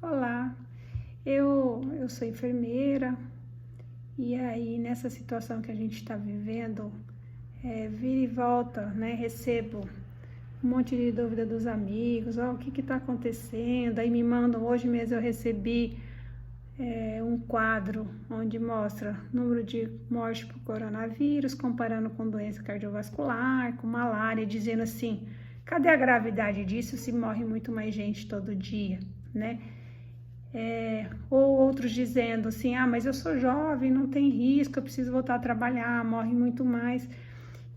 Olá, eu sou enfermeira e aí nessa situação que a gente está vivendo, vira e volta, né? Recebo um monte de dúvida dos amigos, o que está acontecendo? Aí me mandam, hoje mesmo eu recebi um quadro onde mostra número de mortes por coronavírus, comparando com doença cardiovascular, com malária, dizendo assim, cadê a gravidade disso se morre muito mais gente todo dia, né? Ou outros dizendo assim, mas eu sou jovem, não tem risco, eu preciso voltar a trabalhar, morre muito mais.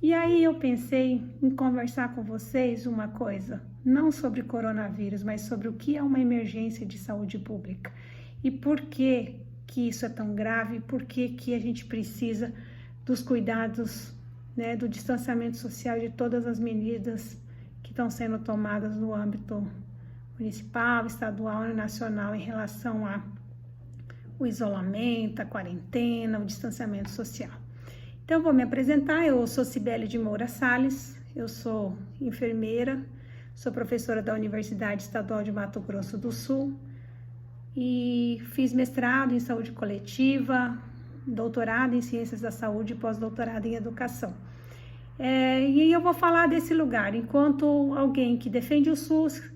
E aí eu pensei em conversar com vocês uma coisa, não sobre coronavírus, mas sobre o que é uma emergência de saúde pública e por que isso é tão grave, por que a gente precisa dos cuidados, né, do distanciamento social, de todas as medidas que estão sendo tomadas no âmbito municipal, estadual e nacional em relação ao isolamento, a quarentena, o distanciamento social. Então, vou me apresentar, eu sou Cibele de Moura Salles, eu sou enfermeira, sou professora da Universidade Estadual de Mato Grosso do Sul e fiz mestrado em saúde coletiva, doutorado em ciências da saúde e pós-doutorado em educação. E eu vou falar desse lugar, enquanto alguém que defende o SUS,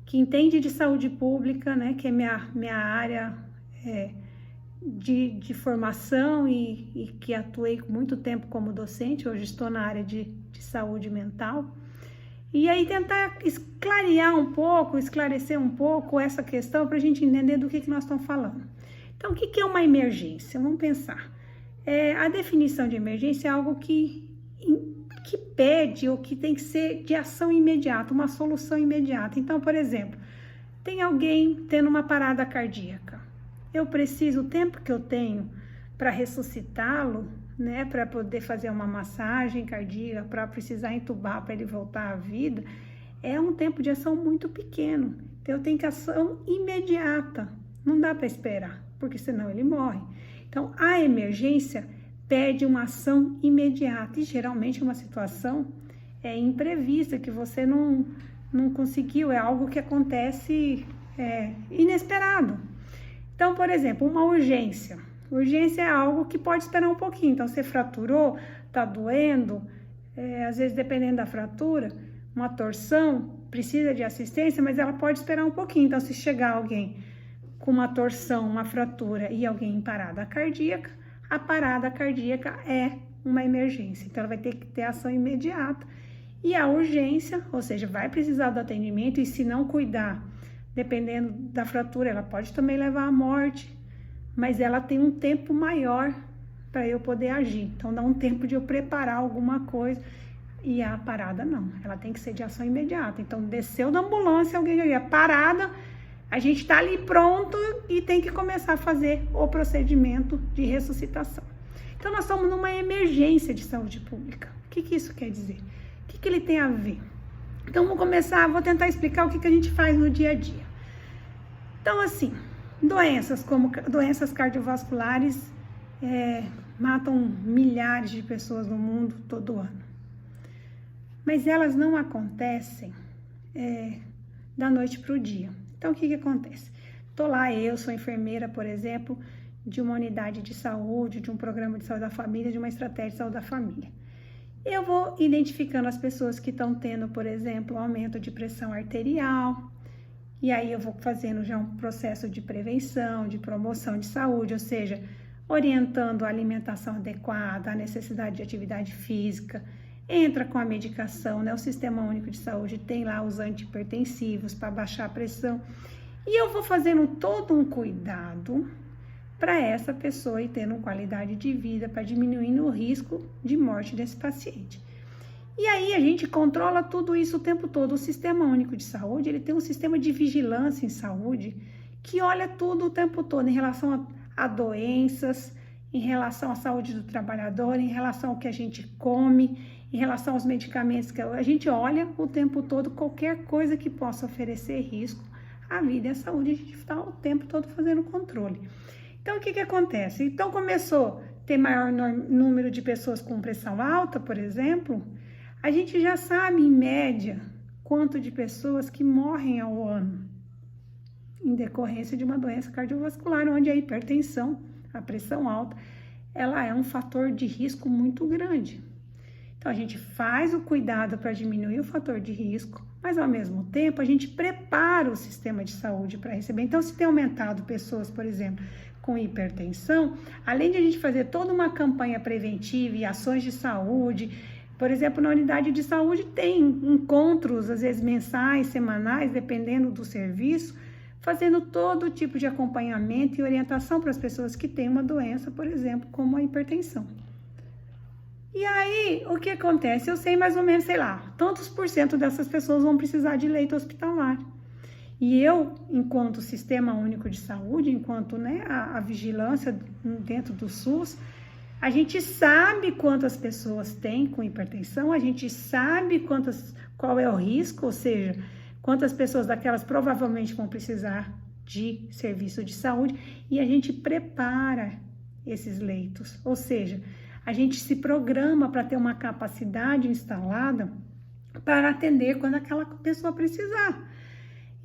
que entende de saúde pública, né, que é minha área de formação e que atuei muito tempo como docente, hoje estou na área de saúde mental. E aí tentar esclarecer um pouco essa questão para a gente entender do que nós estamos falando. Então, o que é uma emergência? Vamos pensar. A definição de emergência é algo que pede ou que tem que ser de ação imediata, uma solução imediata. Então, por exemplo, tem alguém tendo uma parada cardíaca. Eu preciso, o tempo que eu tenho para ressuscitá-lo, né, para poder fazer uma massagem cardíaca, para precisar entubar para ele voltar à vida, é um tempo de ação muito pequeno. Então, eu tenho que ação imediata. Não dá para esperar, porque senão ele morre. Então, a emergência pede uma ação imediata e geralmente uma situação imprevista, que você não conseguiu, é algo que acontece inesperado. Então, por exemplo, uma urgência. Urgência é algo que pode esperar um pouquinho. Então, você fraturou, tá doendo, às vezes dependendo da fratura, uma torção, precisa de assistência, mas ela pode esperar um pouquinho. Então, se chegar alguém com uma torção, uma fratura e alguém em parada cardíaca, a parada cardíaca é uma emergência, então ela vai ter que ter ação imediata. E a urgência, ou seja, vai precisar do atendimento e se não cuidar, dependendo da fratura, ela pode também levar à morte, mas ela tem um tempo maior para eu poder agir. Então dá um tempo de eu preparar alguma coisa e a parada não, ela tem que ser de ação imediata. Então desceu da ambulância, alguém já ia parada, a gente está ali pronto e tem que começar a fazer o procedimento de ressuscitação. Então, nós estamos numa emergência de saúde pública. O que isso quer dizer? O que ele tem a ver? Então, vou tentar explicar o que a gente faz no dia a dia. Então, assim, doenças como doenças cardiovasculares matam milhares de pessoas no mundo todo ano. Mas elas não acontecem da noite para o dia. Então, o que acontece? Estou lá, eu sou enfermeira, por exemplo, de uma unidade de saúde, de um programa de saúde da família, de uma estratégia de saúde da família. Eu vou identificando as pessoas que estão tendo, por exemplo, aumento de pressão arterial, e aí eu vou fazendo já um processo de prevenção, de promoção de saúde, ou seja, orientando a alimentação adequada, a necessidade de atividade física, entra com a medicação, né? O Sistema Único de Saúde tem lá os antihipertensivos para baixar a pressão. E eu vou fazendo todo um cuidado para essa pessoa e tendo qualidade de vida, para diminuir o risco de morte desse paciente. E aí a gente controla tudo isso o tempo todo. O Sistema Único de Saúde, ele tem um sistema de vigilância em saúde que olha tudo o tempo todo em relação a doenças, em relação à saúde do trabalhador, em relação ao que a gente come, em relação aos medicamentos que a gente olha o tempo todo, qualquer coisa que possa oferecer risco à vida e à saúde, a gente está o tempo todo fazendo controle. Então, o que acontece? Então, começou a ter maior número de pessoas com pressão alta, por exemplo, a gente já sabe, em média, quanto de pessoas que morrem ao ano. em decorrência de uma doença cardiovascular, onde a hipertensão, a pressão alta, ela é um fator de risco muito grande. Então, a gente faz o cuidado para diminuir o fator de risco, mas, ao mesmo tempo, a gente prepara o sistema de saúde para receber. Então, se tem aumentado pessoas, por exemplo, com hipertensão, além de a gente fazer toda uma campanha preventiva e ações de saúde, por exemplo, na unidade de saúde tem encontros, às vezes mensais, semanais, dependendo do serviço, fazendo todo tipo de acompanhamento e orientação para as pessoas que têm uma doença, por exemplo, como a hipertensão. E aí, o que acontece? Eu sei mais ou menos, sei lá, tantos por cento dessas pessoas vão precisar de leito hospitalar. E eu, enquanto Sistema Único de Saúde, enquanto a vigilância dentro do SUS, a gente sabe quantas pessoas têm com hipertensão, a gente sabe qual é o risco, ou seja, quantas pessoas daquelas provavelmente vão precisar de serviço de saúde, e a gente prepara esses leitos, ou seja, a gente se programa para ter uma capacidade instalada para atender quando aquela pessoa precisar.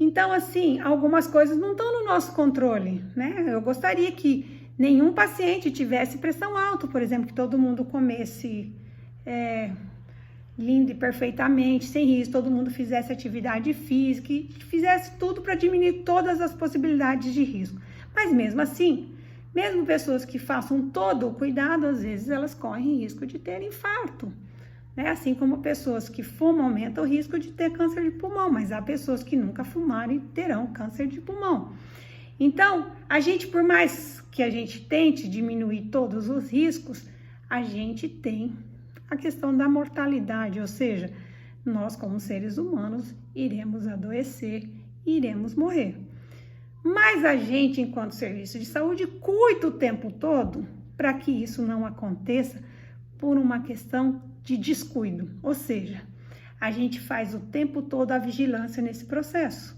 Então, assim, algumas coisas não estão no nosso controle, né? Eu gostaria que nenhum paciente tivesse pressão alta, por exemplo, que todo mundo comesse lindo e perfeitamente, sem risco, todo mundo fizesse atividade física, e fizesse tudo para diminuir todas as possibilidades de risco. Mas mesmo assim, mesmo pessoas que façam todo o cuidado, às vezes elas correm risco de ter infarto, né? Assim como pessoas que fumam aumentam o risco de ter câncer de pulmão, mas há pessoas que nunca fumarem terão câncer de pulmão. Então, a gente, por mais que a gente tente diminuir todos os riscos, a gente tem a questão da mortalidade, ou seja, nós como seres humanos iremos adoecer, iremos morrer. Mas a gente, enquanto serviço de saúde, cuida o tempo todo para que isso não aconteça por uma questão de descuido, ou seja, a gente faz o tempo todo a vigilância nesse processo.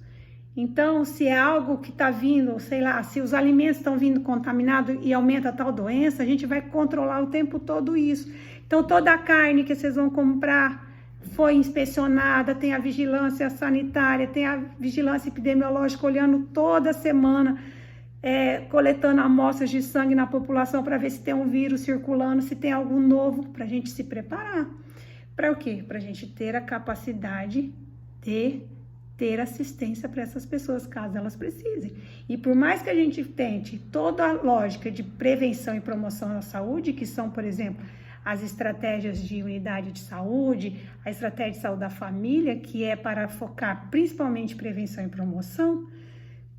Então, se é algo que está vindo, sei lá, se os alimentos estão vindo contaminados e aumenta tal doença, a gente vai controlar o tempo todo isso. Então, toda a carne que vocês vão comprar foi inspecionada, tem a vigilância sanitária, tem a vigilância epidemiológica olhando toda semana, coletando amostras de sangue na população para ver se tem um vírus circulando, se tem algo novo, para a gente se preparar. Para o quê? Para a gente ter a capacidade de ter assistência para essas pessoas, caso elas precisem. E por mais que a gente tente toda a lógica de prevenção e promoção da saúde, que são, por exemplo, as estratégias de unidade de saúde, a estratégia de saúde da família, que é para focar principalmente prevenção e promoção,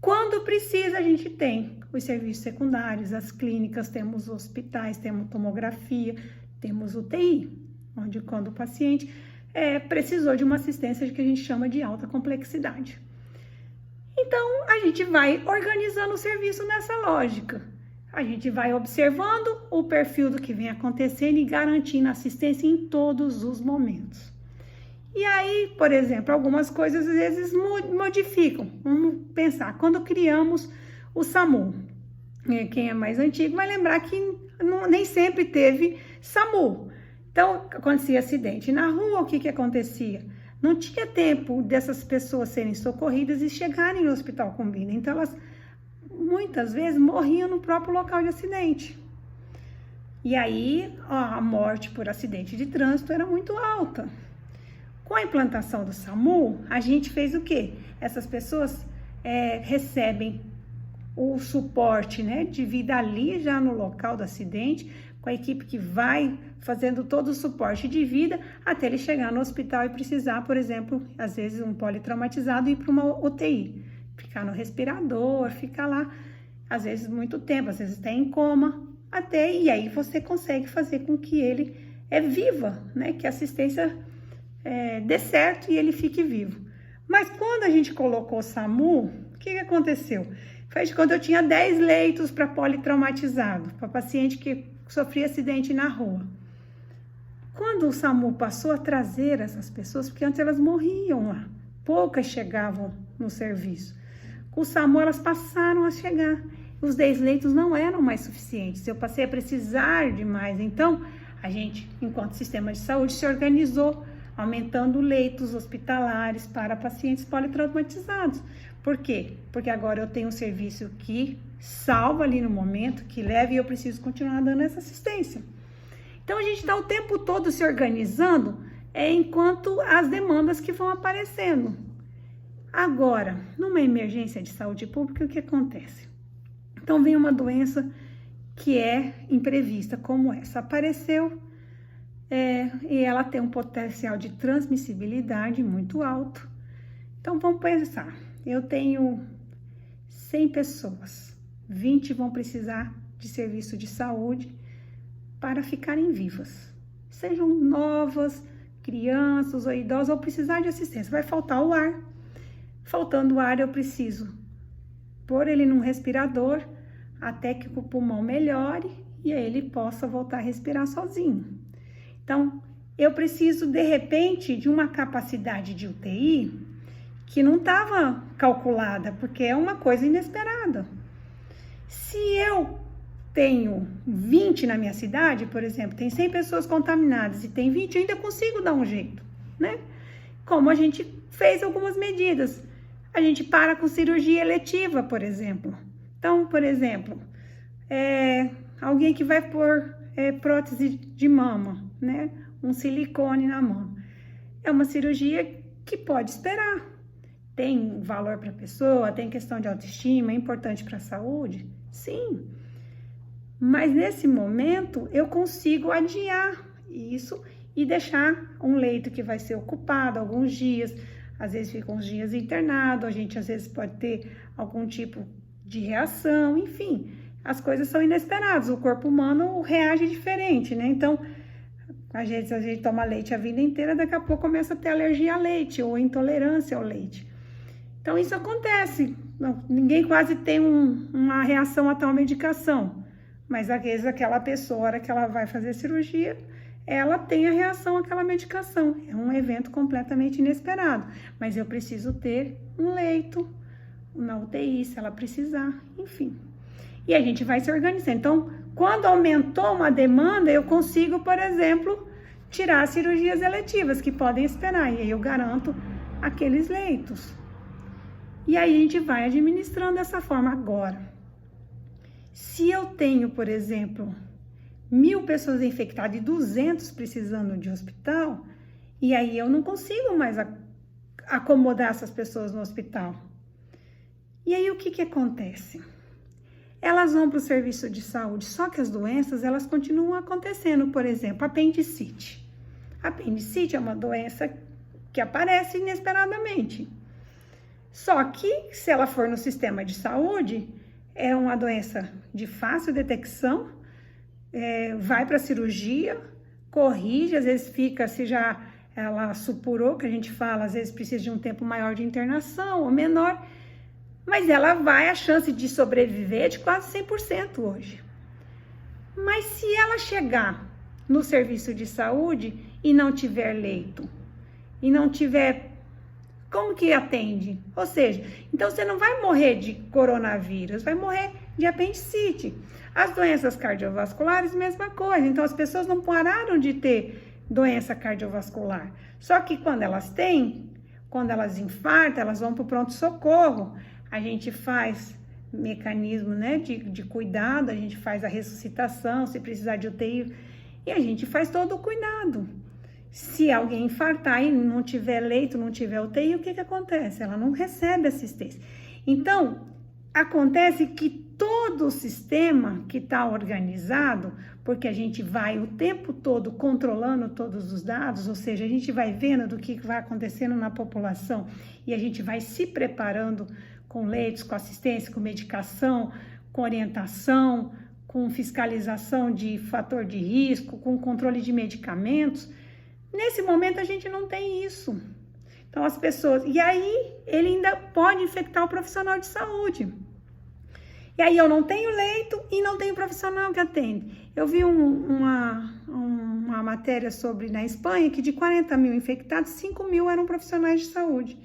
quando precisa a gente tem os serviços secundários, as clínicas, temos hospitais, temos tomografia, temos UTI, onde quando o paciente precisou de uma assistência que a gente chama de alta complexidade. Então, a gente vai organizando o serviço nessa lógica. A gente vai observando o perfil do que vem acontecendo e garantindo assistência em todos os momentos. E aí, por exemplo, algumas coisas às vezes modificam. Vamos pensar, quando criamos o SAMU, quem é mais antigo vai lembrar que nem sempre teve SAMU. Então, acontecia acidente na rua, o que acontecia? Não tinha tempo dessas pessoas serem socorridas e chegarem no hospital com vida. Então, elas muitas vezes morriam no próprio local de acidente. E aí, a morte por acidente de trânsito era muito alta. Com a implantação do SAMU, a gente fez o quê? Essas pessoas recebem o suporte, né, de vida ali já no local do acidente, com a equipe que vai fazendo todo o suporte de vida até ele chegar no hospital e precisar, por exemplo, às vezes um politraumatizado ir para uma UTI, ficar no respirador, ficar lá, às vezes muito tempo, às vezes até em coma, e aí você consegue fazer com que ele viva, né, que a assistência dê certo e ele fique vivo. Mas quando a gente colocou o SAMU, o que aconteceu? Foi de quando eu tinha 10 leitos para politraumatizado, para paciente que sofria acidente na rua. Quando o SAMU passou a trazer essas pessoas, porque antes elas morriam lá, poucas chegavam no serviço. Com o SAMU elas passaram a chegar, os 10 leitos não eram mais suficientes, eu passei a precisar de mais. Então, a gente, enquanto sistema de saúde, se organizou, aumentando leitos hospitalares para pacientes politraumatizados. Por quê? Porque agora eu tenho um serviço que salva ali no momento, que leva e eu preciso continuar dando essa assistência. Então, a gente está o tempo todo se organizando enquanto as demandas que vão aparecendo. Agora, numa emergência de saúde pública, o que acontece? Então, vem uma doença que é imprevista, como essa. Apareceu e ela tem um potencial de transmissibilidade muito alto. Então, vamos pensar. Eu tenho 100 pessoas, 20 vão precisar de serviço de saúde para ficarem vivas. Sejam novas, crianças ou idosos, ou precisar de assistência. Vai faltar o ar. Faltando o ar, eu preciso pôr ele num respirador até que o pulmão melhore e aí ele possa voltar a respirar sozinho. Então, eu preciso, de repente, de uma capacidade de UTI que não estava calculada, porque é uma coisa inesperada. Se eu tenho 20 na minha cidade, por exemplo, tem 100 pessoas contaminadas e tem 20, eu ainda consigo dar um jeito, né? Como a gente fez algumas medidas. A gente para com cirurgia eletiva, por exemplo. Então, por exemplo, alguém que vai pôr prótese de mama, né? Um silicone na mama. É uma cirurgia que pode esperar. Tem valor para a pessoa, tem questão de autoestima, é importante para a saúde? Sim. Mas nesse momento eu consigo adiar isso e deixar um leito que vai ser ocupado alguns dias. Às vezes fica uns dias internado, a gente às vezes pode ter algum tipo de reação, enfim. As coisas são inesperadas, o corpo humano reage diferente, né? Então, a gente toma leite a vida inteira, daqui a pouco começa a ter alergia a leite ou intolerância ao leite. Então, isso acontece. Ninguém quase tem uma reação a tal medicação. Mas, às vezes, aquela pessoa, a hora que ela vai fazer cirurgia, ela tem a reação àquela medicação. É um evento completamente inesperado. Mas eu preciso ter um leito na UTI, se ela precisar, enfim. E a gente vai se organizando. Então, quando aumentou uma demanda, eu consigo, por exemplo, tirar as cirurgias eletivas, que podem esperar. E aí eu garanto aqueles leitos. E aí a gente vai administrando dessa forma. Agora, se eu tenho, por exemplo, 1.000 pessoas infectadas e 200 precisando de hospital, e aí eu não consigo mais acomodar essas pessoas no hospital. E aí o que acontece? Elas vão para o serviço de saúde, só que as doenças, elas continuam acontecendo. Por exemplo, apendicite. Apendicite é uma doença que aparece inesperadamente. Só que, se ela for no sistema de saúde, é uma doença de fácil detecção, vai para a cirurgia, corrige, às vezes fica, se já ela supurou, que a gente fala, às vezes precisa de um tempo maior de internação ou menor, mas ela vai, a chance de sobreviver é de quase 100% hoje. Mas se ela chegar no serviço de saúde e não tiver leito, e não tiver, como que atende? Ou seja, então você não vai morrer de coronavírus, vai morrer de apendicite. As doenças cardiovasculares, mesma coisa. Então as pessoas não pararam de ter doença cardiovascular. Só que quando elas têm, quando elas infartam, elas vão para o pronto-socorro. A gente faz mecanismo, né, de cuidado, a gente faz a ressuscitação, se precisar de UTI, e a gente faz todo o cuidado. Se alguém infartar e não tiver leito, não tiver UTI, o que acontece? Ela não recebe assistência. Então, acontece que todo o sistema que está organizado, porque a gente vai o tempo todo controlando todos os dados, ou seja, a gente vai vendo do que vai acontecendo na população e a gente vai se preparando com leitos, com assistência, com medicação, com orientação, com fiscalização de fator de risco, com controle de medicamentos. Nesse momento a gente não tem isso. Então as pessoas... E aí ele ainda pode infectar o profissional de saúde. E aí eu não tenho leito e não tenho profissional que atende. Eu vi uma matéria sobre na Espanha que de 40.000 infectados, 5.000 eram profissionais de saúde.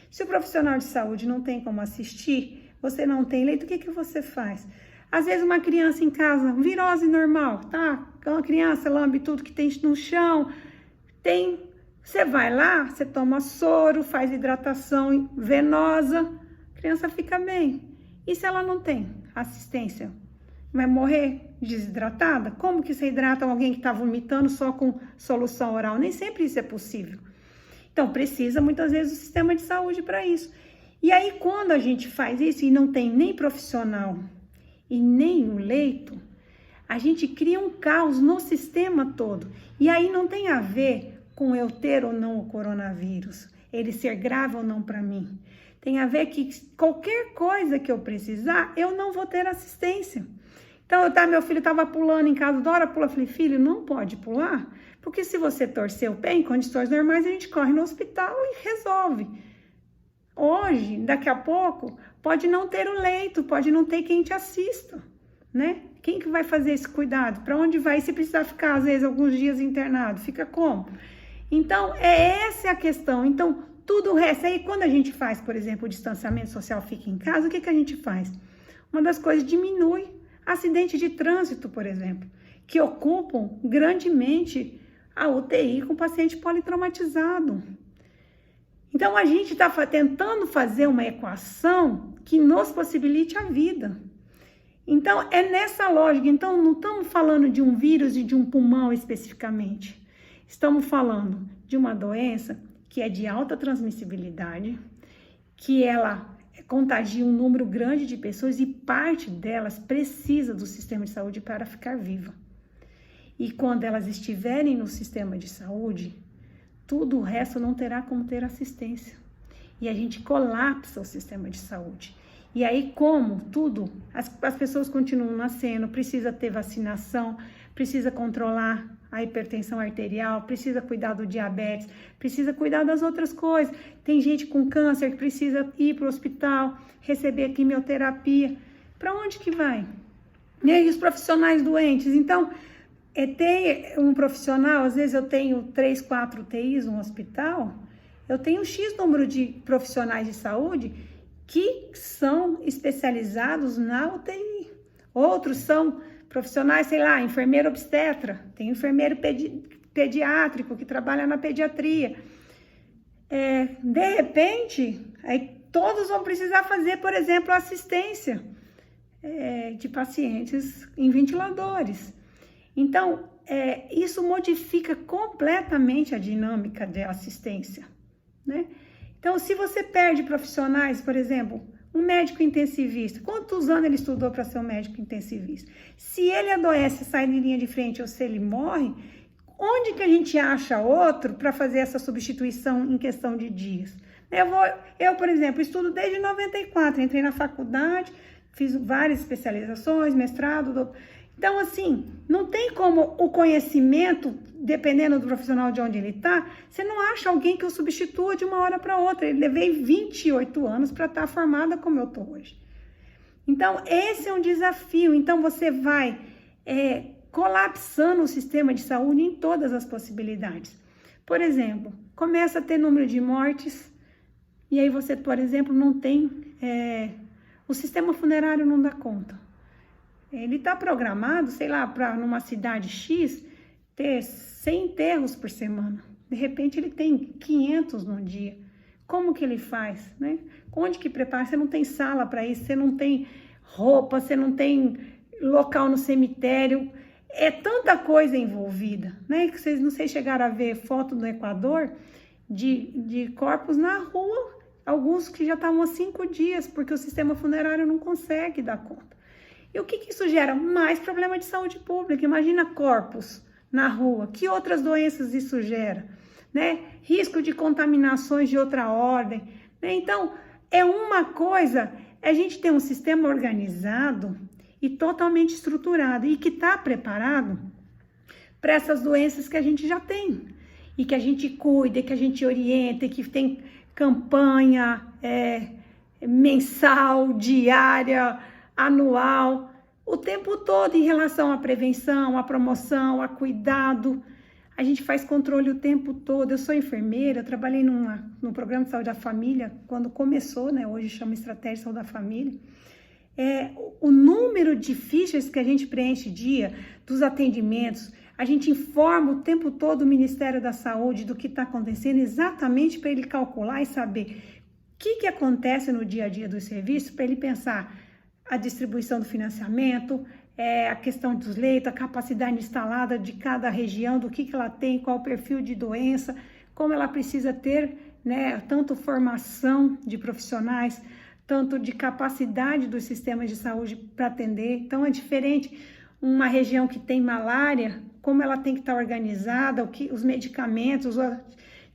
Se o profissional de saúde não tem como assistir, você não tem leito, o que você faz? Às vezes uma criança em casa, virose normal, tá? Uma criança lambe tudo que tem no chão, tem Você vai lá, você toma soro, faz hidratação venosa, a criança fica bem. E se ela não tem assistência? Vai morrer desidratada? Como que você hidrata alguém que está vomitando só com solução oral? Nem sempre isso é possível. Então, precisa muitas vezes do sistema de saúde para isso. E aí, quando a gente faz isso e não tem nem profissional e nem o leito, a gente cria um caos no sistema todo. E aí não tem a ver com eu ter ou não o coronavírus, ele ser grave ou não para mim. Tem a ver que qualquer coisa que eu precisar, eu não vou ter assistência. Então, meu filho estava pulando em casa, Dora pula, eu falei, filho, não pode pular, porque se você torcer o pé em condições normais, a gente corre no hospital e resolve. Hoje, daqui a pouco, pode não ter o leito, pode não ter quem te assista, né? Quem que vai fazer esse cuidado? Para onde vai? Se precisar ficar, às vezes, alguns dias internado, fica como? Então, essa é a questão. Então, tudo o resto. Aí, quando a gente faz, por exemplo, o distanciamento social fica em casa, o que a gente faz? Uma das coisas diminui acidente de trânsito, por exemplo, que ocupam grandemente a UTI com paciente politraumatizado. Então, a gente está tentando fazer uma equação que nos possibilite a vida. Então, é nessa lógica. Então, não estamos falando de um vírus e de um pulmão especificamente. Estamos falando de uma doença que é de alta transmissibilidade, que ela contagia um número grande de pessoas e parte delas precisa do sistema de saúde para ficar viva. E quando elas estiverem no sistema de saúde, tudo o resto não terá como ter assistência. E a gente colapsa o sistema de saúde. E aí, como tudo, as pessoas continuam nascendo, precisa ter vacinação, precisa controlar a hipertensão arterial, precisa cuidar do diabetes, precisa cuidar das outras coisas. Tem gente com câncer que precisa ir para o hospital, receber quimioterapia. Para onde que vai? E os profissionais doentes? Então, ter um profissional, às vezes eu tenho 3, 4 UTIs no hospital, eu tenho um X número de profissionais de saúde que são especializados na UTI. Outros são profissionais, sei lá, enfermeiro obstetra, tem enfermeiro pediátrico que trabalha na pediatria. De repente, aí todos vão precisar fazer, por exemplo, assistência de pacientes em ventiladores. Então, isso modifica completamente a dinâmica da assistência, né? Então, se você perde profissionais, por exemplo, um médico intensivista, quantos anos ele estudou para ser um médico intensivista? Se ele adoece, sai de linha de frente ou se ele morre, onde que a gente acha outro para fazer essa substituição em questão de dias? Eu, por exemplo, estudo desde 94, entrei na faculdade, fiz várias especializações, mestrado, doutorado. Então, assim, não tem como o conhecimento, dependendo do profissional de onde ele está, você não acha alguém que o substitua de uma hora para outra. Eu levei 28 anos para estar formada como eu estou hoje. Então, esse é um desafio. Então, você vai colapsando o sistema de saúde em todas as possibilidades. Por exemplo, começa a ter número de mortes, e aí você, por exemplo, não tem... o sistema funerário não dá conta. Ele está programado, sei lá, para numa cidade X ter 100 enterros por semana. De repente ele tem 500 num dia. Como que ele faz, né? Onde que prepara? Você não tem sala para isso, você não tem roupa, você não tem local no cemitério. É tanta coisa envolvida, né? Que vocês não sei chegaram a ver foto do Equador de corpos na rua, alguns que já estavam há 5 dias, porque o sistema funerário não consegue dar conta. E o que isso gera? Mais problema de saúde pública. Imagina corpos na rua. Que outras doenças isso gera? Né? Risco de contaminações de outra ordem. Né? Então, é uma coisa, a gente tem um sistema organizado e totalmente estruturado e que está preparado para essas doenças que a gente já tem. E que a gente cuida, que a gente orienta, que tem campanha mensal, diária, anual, o tempo todo em relação à prevenção, à promoção, a cuidado. A gente faz controle o tempo todo. Eu sou enfermeira, eu trabalhei num programa de saúde da família, quando começou, né? Hoje chama Estratégia de Saúde da Família. O número de fichas que a gente preenche dia, dos atendimentos, A gente informa o tempo todo o Ministério da Saúde do que está acontecendo, exatamente para ele calcular e saber o que acontece no dia a dia do serviço, para ele pensar a distribuição do financiamento, a questão dos leitos, a capacidade instalada de cada região, do que ela tem, qual o perfil de doença, como ela precisa ter, né, tanto formação de profissionais, tanto de capacidade dos sistemas de saúde para atender. Então, é diferente uma região que tem malária, como ela tem que estar organizada, os medicamentos,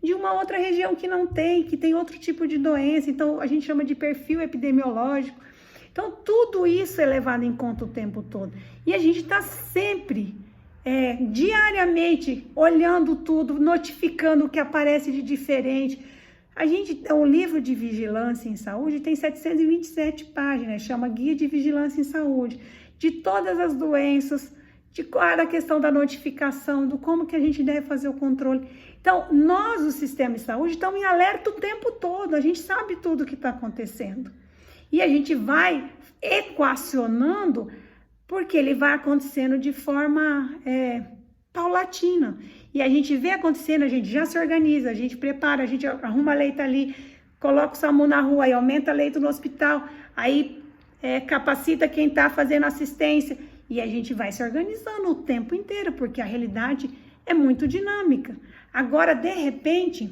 de uma outra região que não tem, que tem outro tipo de doença. Então, a gente chama de perfil epidemiológico. Então, tudo isso é levado em conta o tempo todo. E a gente está sempre, diariamente, olhando tudo, notificando o que aparece de diferente. O livro de vigilância em saúde tem 727 páginas, chama Guia de Vigilância em Saúde, de todas as doenças, de qual a questão da notificação, do como que a gente deve fazer o controle. Então, nós, o sistema de saúde, estamos em alerta o tempo todo, a gente sabe tudo o que está acontecendo. E a gente vai equacionando, porque ele vai acontecendo de forma paulatina. E a gente vê acontecendo, a gente já se organiza, a gente prepara, a gente arruma leito ali, coloca o SAMU na rua, aí aumenta leito no hospital, aí capacita quem está fazendo assistência. E a gente vai se organizando o tempo inteiro, porque a realidade é muito dinâmica. Agora, de repente,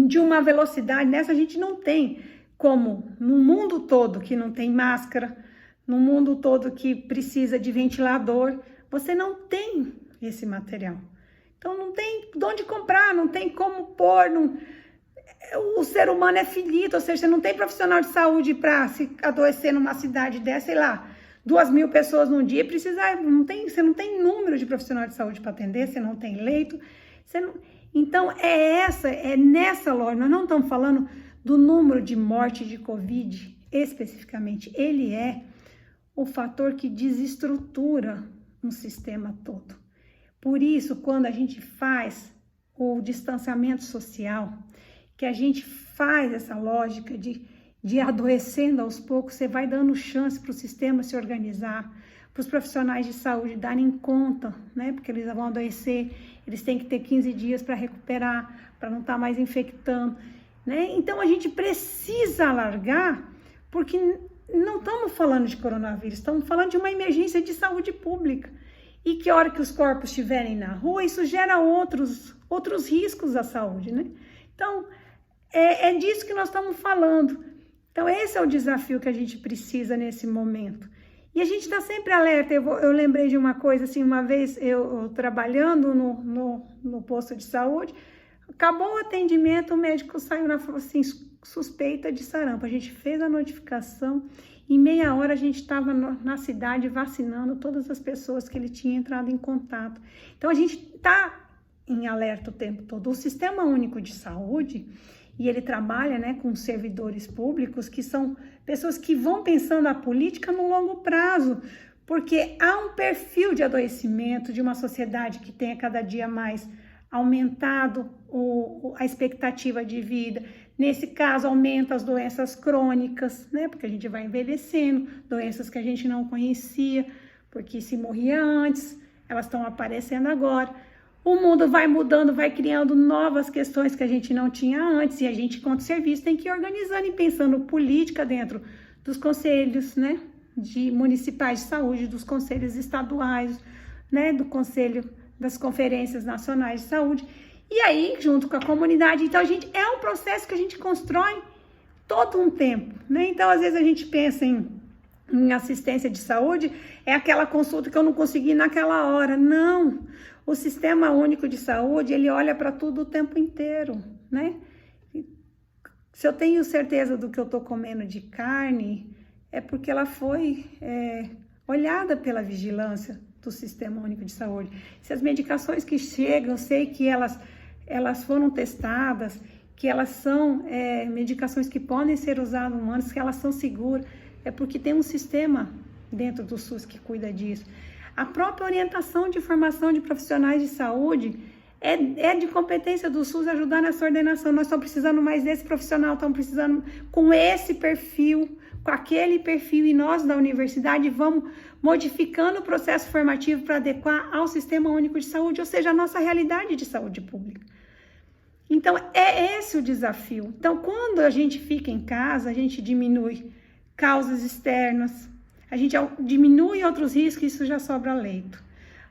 de uma velocidade dessa, a gente não tem como, no mundo todo que não tem máscara, no mundo todo que precisa de ventilador, você não tem esse material. Então, não tem de onde comprar, não tem como pôr, o ser humano é finito, ou seja, você não tem profissional de saúde para se adoecer numa cidade dessa, sei lá, 2.000 pessoas num dia, você não tem número de profissional de saúde para atender, você não tem leito, então é nessa lógica, nós não estamos falando do número de morte de Covid especificamente, ele é o fator que desestrutura um sistema todo. Por isso, quando a gente faz o distanciamento social, que a gente faz essa lógica de adoecendo aos poucos, você vai dando chance para o sistema se organizar, para os profissionais de saúde darem conta, né? Porque eles vão adoecer, eles têm que ter 15 dias para recuperar, para não estar mais infectando, né? Então, a gente precisa alargar, porque não estamos falando de coronavírus, estamos falando de uma emergência de saúde pública. E que a hora que os corpos estiverem na rua, isso gera outros riscos à saúde, né? Então, é disso que nós estamos falando. Então, esse é o desafio que a gente precisa nesse momento. E a gente está sempre alerta. Eu lembrei de uma coisa, assim, uma vez eu trabalhando no posto de saúde, acabou o atendimento, o médico saiu falou assim, suspeita de sarampo. A gente fez a notificação, em meia hora a gente estava na cidade vacinando todas as pessoas que ele tinha entrado em contato. Então, a gente está em alerta o tempo todo. O Sistema Único de Saúde, e ele trabalha, né, com servidores públicos, que são pessoas que vão pensando a política no longo prazo, porque há um perfil de adoecimento de uma sociedade que tem a cada dia mais aumentado a expectativa de vida. Nesse caso, aumenta as doenças crônicas, né? Porque a gente vai envelhecendo, doenças que a gente não conhecia, porque se morria antes, elas estão aparecendo agora. O mundo vai mudando, vai criando novas questões que a gente não tinha antes, e a gente, enquanto serviço, tem que ir organizando e pensando política dentro dos conselhos, né, municipais de saúde, dos conselhos estaduais, né, do conselho das conferências nacionais de saúde, e aí, junto com a comunidade. Então, é um processo que a gente constrói todo um tempo, né? Então, às vezes a gente pensa em assistência de saúde, é aquela consulta que eu não consegui naquela hora. Não, o Sistema Único de Saúde, ele olha para tudo o tempo inteiro, né? Se eu tenho certeza do que eu estou comendo de carne, é porque ela foi olhada pela vigilância do Sistema Único de Saúde. Se as medicações que chegam, eu sei que elas foram testadas, que elas são medicações que podem ser usadas em humanos, que elas são seguras, é porque tem um sistema dentro do SUS que cuida disso. A própria orientação de formação de profissionais de saúde é de competência do SUS ajudar nessa ordenação. Nós estamos precisando mais desse profissional, estamos precisando com esse perfil, com aquele perfil e nós da universidade vamos modificando o processo formativo para adequar ao Sistema Único de Saúde, ou seja, a nossa realidade de saúde pública. Então, é esse o desafio. Então, quando a gente fica em casa, a gente diminui causas externas, a gente diminui outros riscos, isso já sobra leito.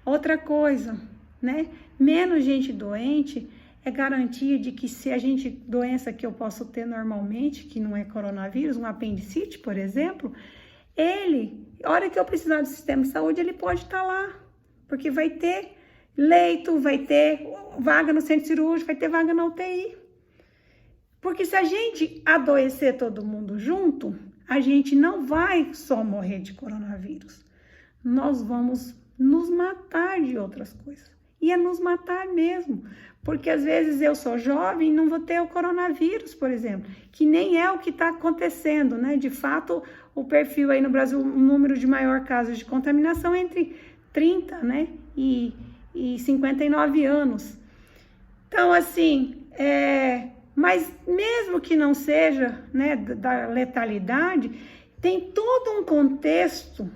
Outra coisa, né? Menos gente doente é garantia de que se a gente, doença que eu posso ter normalmente, que não é coronavírus, um apendicite, por exemplo, a hora que eu precisar do sistema de saúde, ele pode estar lá, porque vai ter leito, vai ter vaga no centro cirúrgico, vai ter vaga na UTI. Porque se a gente adoecer todo mundo junto, a gente não vai só morrer de coronavírus. Nós vamos nos matar de outras coisas. E é nos matar mesmo. Porque às vezes eu sou jovem e não vou ter o coronavírus, por exemplo, que nem é o que está acontecendo, né? De fato, o perfil aí no Brasil, o número de maior casos de contaminação é entre 30, né? E 59 anos. Então, assim, mas mesmo que não seja, né, da letalidade, tem todo um contexto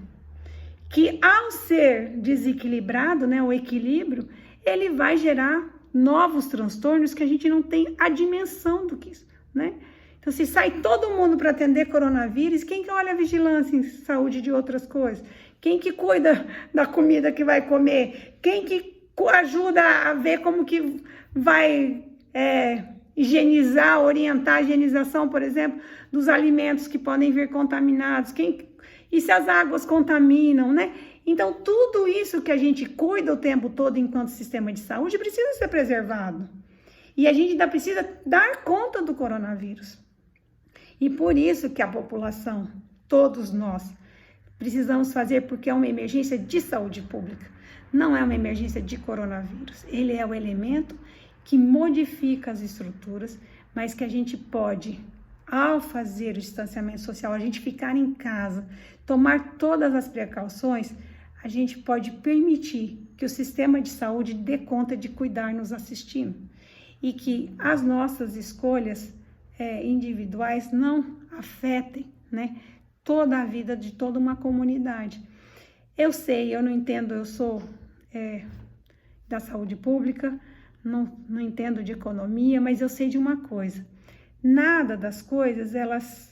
que, ao ser desequilibrado, né, o equilíbrio, ele vai gerar novos transtornos que a gente não tem a dimensão do que isso, né? Então, se sai todo mundo para atender coronavírus, quem que olha a vigilância em saúde de outras coisas? Quem que cuida da comida que vai comer? Quem que ajuda a ver como que vai higienizar, orientar a higienização, por exemplo, dos alimentos que podem vir contaminados? E se as águas contaminam, né? Então, tudo isso que a gente cuida o tempo todo enquanto sistema de saúde precisa ser preservado. E a gente ainda precisa dar conta do coronavírus. E por isso que a população, todos nós, precisamos fazer, porque é uma emergência de saúde pública. Não é uma emergência de coronavírus. Ele é o elemento que modifica as estruturas, mas que a gente pode, ao fazer o distanciamento social, a gente ficar em casa, tomar todas as precauções, a gente pode permitir que o sistema de saúde dê conta de cuidar nos assistindo e que as nossas escolhas individuais não afetem, né, toda a vida de toda uma comunidade. Eu sei, eu não entendo, eu sou da saúde pública, não entendo de economia, mas eu sei de uma coisa: nada das coisas, elas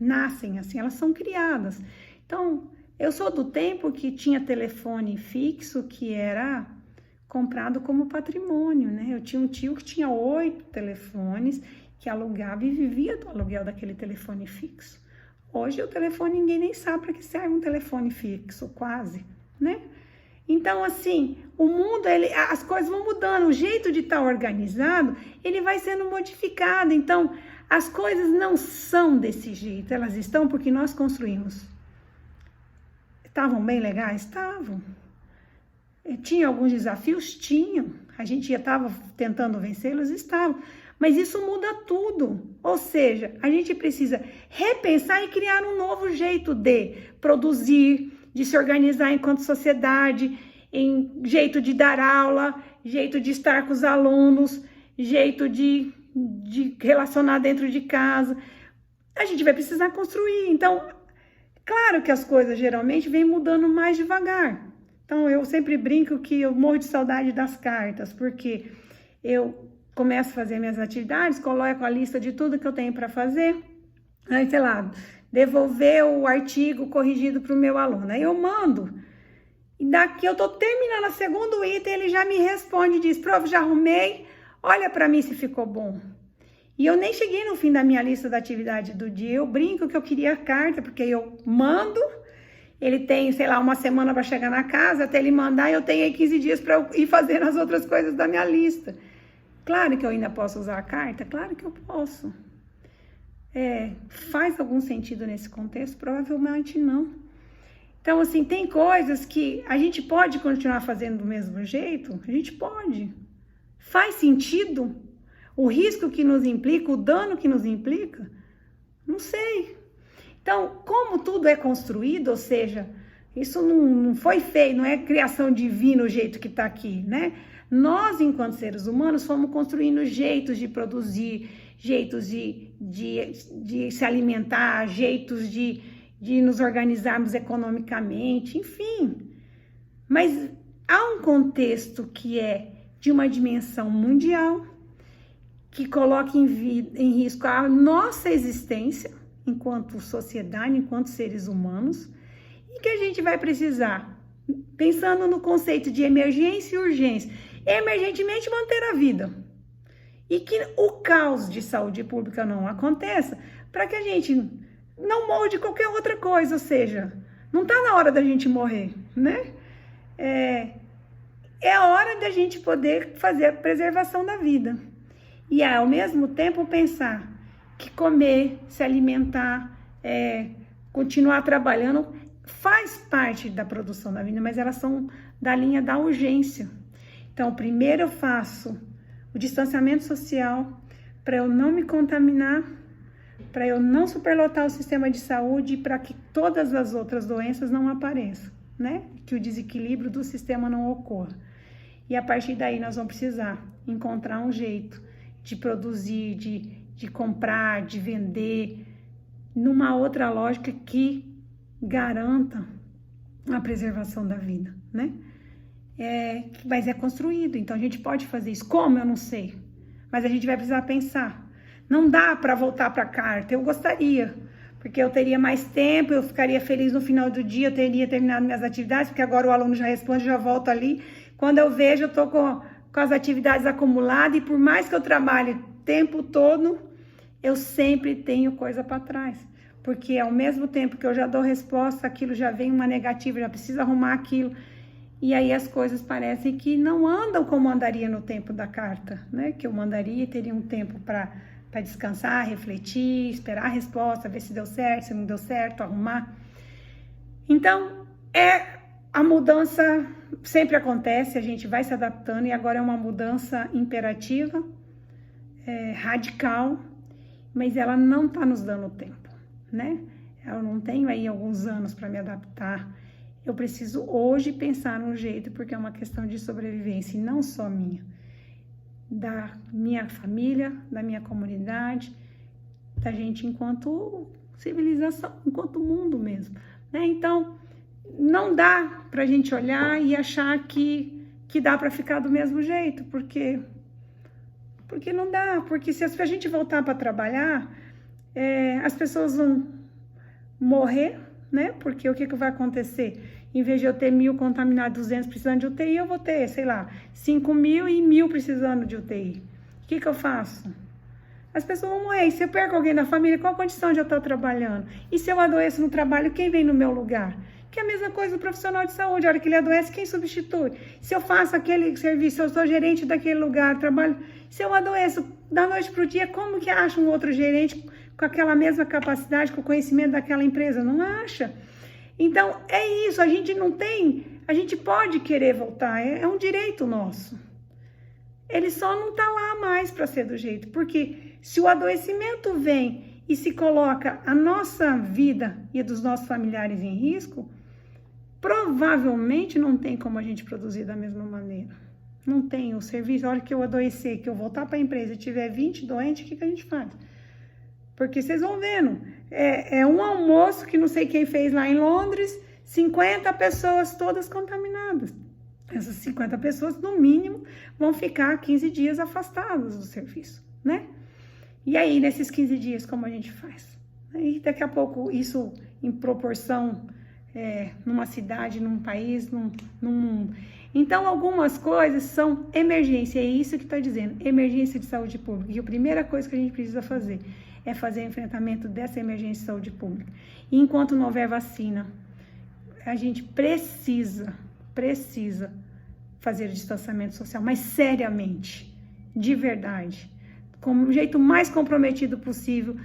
nascem assim, elas são criadas. Então, eu sou do tempo que tinha telefone fixo que era comprado como patrimônio, né? Eu tinha um tio que tinha 8 telefones, que alugava e vivia do aluguel daquele telefone fixo. Hoje o telefone, ninguém nem sabe para que serve um telefone fixo, quase, né? Então, assim, o mundo, as coisas vão mudando, o jeito de estar organizado, ele vai sendo modificado. Então, as coisas não são desse jeito, elas estão porque nós construímos. Estavam bem legais? Estavam. Tinha alguns desafios? Tinham. A gente já estava tentando vencê-los? Estavam. Mas isso muda tudo. Ou seja, a gente precisa repensar e criar um novo jeito de produzir, de se organizar enquanto sociedade, em jeito de dar aula, jeito de estar com os alunos, jeito de relacionar dentro de casa. A gente vai precisar construir. Então, claro que as coisas geralmente vêm mudando mais devagar. Então, eu sempre brinco que eu morro de saudade das cartas, porque eu começo a fazer minhas atividades, coloco a lista de tudo que eu tenho para fazer, aí, sei lá, devolver o artigo corrigido para o meu aluno. Aí eu mando, e daqui eu tô terminando o segundo item, ele já me responde, diz: prof, já arrumei, olha para mim se ficou bom. E eu nem cheguei no fim da minha lista da atividade do dia, eu brinco que eu queria a carta, porque eu mando, ele tem, sei lá, uma semana para chegar na casa, até ele mandar, eu tenho aí 15 dias para eu ir fazendo as outras coisas da minha lista. Claro que eu ainda posso usar a carta? Claro que eu posso. Faz algum sentido nesse contexto? Provavelmente não. Então, assim, tem coisas que a gente pode continuar fazendo do mesmo jeito? A gente pode. Faz sentido? O risco que nos implica, o dano que nos implica? Não sei. Então, como tudo é construído, ou seja, isso não foi feito, não é criação divina o jeito que está aqui, né? Nós, enquanto seres humanos, fomos construindo jeitos de produzir, jeitos de se alimentar, jeitos de nos organizarmos economicamente, enfim. Mas há um contexto que é de uma dimensão mundial, que coloca em risco a nossa existência enquanto sociedade, enquanto seres humanos, e que a gente vai precisar, pensando no conceito de emergência e urgência, emergentemente manter a vida. E que o caos de saúde pública não aconteça, para que a gente não morra de qualquer outra coisa, ou seja, não está na hora da gente morrer, né? É a hora da gente poder fazer a preservação da vida. E ao mesmo tempo pensar que comer, se alimentar, continuar trabalhando, faz parte da produção da vida, mas elas são da linha da urgência. Então, primeiro eu faço o distanciamento social para eu não me contaminar, para eu não superlotar o sistema de saúde e para que todas as outras doenças não apareçam, né? Que o desequilíbrio do sistema não ocorra. E a partir daí nós vamos precisar encontrar um jeito de produzir, de comprar, de vender, numa outra lógica que garanta a preservação da vida, né? Mas é construído, então a gente pode fazer isso. Como? Eu não sei, mas a gente vai precisar pensar. Não dá para voltar para a carta, eu gostaria, porque eu teria mais tempo, eu ficaria feliz no final do dia, eu teria terminado minhas atividades, porque agora o aluno já responde, já volta ali. Quando eu vejo, eu estou com as atividades acumuladas, e por mais que eu trabalhe o tempo todo, eu sempre tenho coisa para trás. Porque ao mesmo tempo que eu já dou resposta, aquilo já vem uma negativa, já preciso arrumar aquilo. E aí as coisas parecem que não andam como andaria no tempo da carta, né? Que eu mandaria e teria um tempo para descansar, refletir, esperar a resposta, ver se deu certo, se não deu certo, arrumar. Então, a mudança sempre acontece, a gente vai se adaptando, e agora é uma mudança imperativa, radical, mas ela não está nos dando tempo, né? Eu não tenho aí alguns anos para me adaptar. Eu preciso hoje pensar num jeito, porque é uma questão de sobrevivência, e não só minha, da minha família, da minha comunidade, da gente enquanto civilização, enquanto mundo mesmo, né? Então, não dá pra gente olhar e achar que dá para ficar do mesmo jeito, porque não dá, porque se a gente voltar para trabalhar, as pessoas vão morrer, né? Porque o que vai acontecer? Em vez de eu ter 1.000 contaminados, 200 precisando de UTI, eu vou ter, sei lá, 5.000 e 1.000 precisando de UTI. O que eu faço? As pessoas vão morrer. E se eu perco alguém da família, qual a condição de eu estar trabalhando? E se eu adoeço no trabalho, quem vem no meu lugar? Que é a mesma coisa do profissional de saúde. A hora que ele adoece, quem substitui? Se eu faço aquele serviço, eu sou gerente daquele lugar, trabalho... Se eu adoeço da noite para o dia, como que acha um outro gerente com aquela mesma capacidade, com o conhecimento daquela empresa? Não acha. Então, é isso, a gente pode querer voltar, é um direito nosso. Ele só não está lá mais para ser do jeito, porque se o adoecimento vem e se coloca a nossa vida e a dos nossos familiares em risco, provavelmente não tem como a gente produzir da mesma maneira. Não tem o serviço, a hora que eu adoecer, que eu voltar para a empresa e tiver 20 doentes, o que a gente faz? Porque vocês vão vendo, é um almoço que não sei quem fez lá em Londres, 50 pessoas todas contaminadas. Essas 50 pessoas, no mínimo, vão ficar 15 dias afastadas do serviço, né? E aí, nesses 15 dias, como a gente faz? E daqui a pouco, isso em proporção, numa cidade, num país, num mundo. Então, algumas coisas são emergência, é isso que está dizendo, emergência de saúde pública. E a primeira coisa que a gente precisa fazer é fazer o enfrentamento dessa emergência de saúde pública. E enquanto não houver vacina, a gente precisa fazer o distanciamento social, mas seriamente, de verdade, com o jeito mais comprometido possível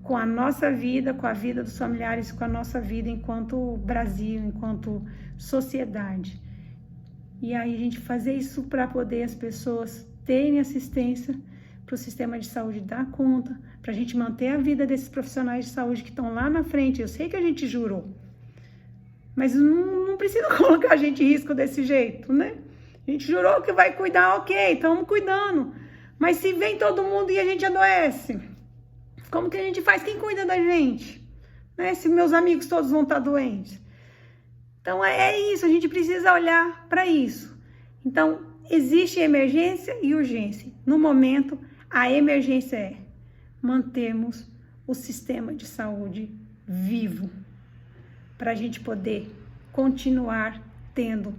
com a nossa vida, com a vida dos familiares, com a nossa vida enquanto Brasil, enquanto sociedade. E aí a gente fazer isso para poder as pessoas terem assistência, para o sistema de saúde dar conta, para a gente manter a vida desses profissionais de saúde que estão lá na frente. Eu sei que a gente jurou, mas não precisa colocar a gente em risco desse jeito, né? A gente jurou que vai cuidar, ok, estamos cuidando, Mas se vem todo mundo e a gente adoece, como que a gente faz? Quem cuida da gente? Né? Se meus amigos todos vão estar doentes. Então, é isso, a gente precisa olhar para isso. Então, existe emergência e urgência. No momento, a emergência é mantermos o sistema de saúde vivo, para a gente poder continuar tendo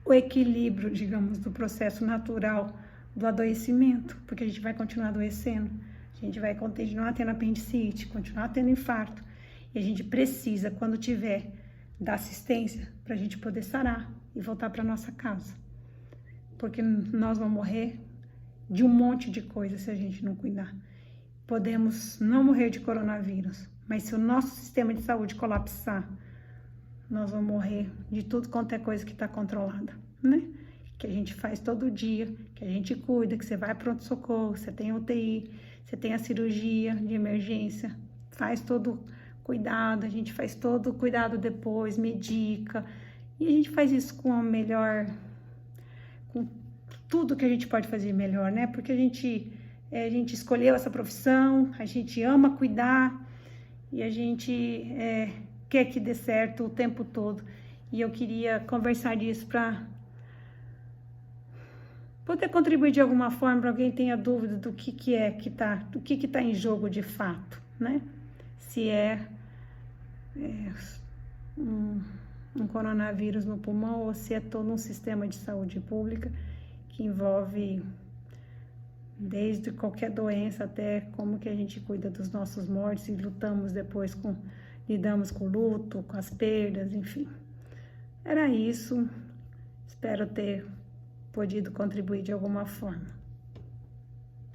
o equilíbrio, digamos, do processo natural do adoecimento, porque a gente vai continuar adoecendo, a gente vai continuar tendo apendicite, continuar tendo infarto, e a gente precisa, quando tiver, da assistência para a gente poder sarar e voltar para nossa casa, porque nós vamos morrer de um monte de coisas se a gente não cuidar. Podemos não morrer de coronavírus, mas se o nosso sistema de saúde colapsar, nós vamos morrer de tudo quanto é coisa que está controlada, né? Que a gente faz todo dia, que a gente cuida, que você vai para pronto-socorro, você tem UTI, você tem a cirurgia de emergência, faz todo cuidado, a gente faz todo cuidado depois, medica, e a gente faz isso com a melhor, com tudo que a gente pode fazer melhor, né? Porque a gente escolheu essa profissão, a gente ama cuidar e a gente quer que dê certo o tempo todo. E eu queria conversar disso para poder contribuir de alguma forma para alguém tenha dúvida do que está em jogo de fato, né? Se um coronavírus no pulmão ou se é todo um sistema de saúde pública que envolve desde qualquer doença até como que a gente cuida dos nossos mortos e lidamos com o luto, com as perdas, enfim. Era isso. Espero ter podido contribuir de alguma forma.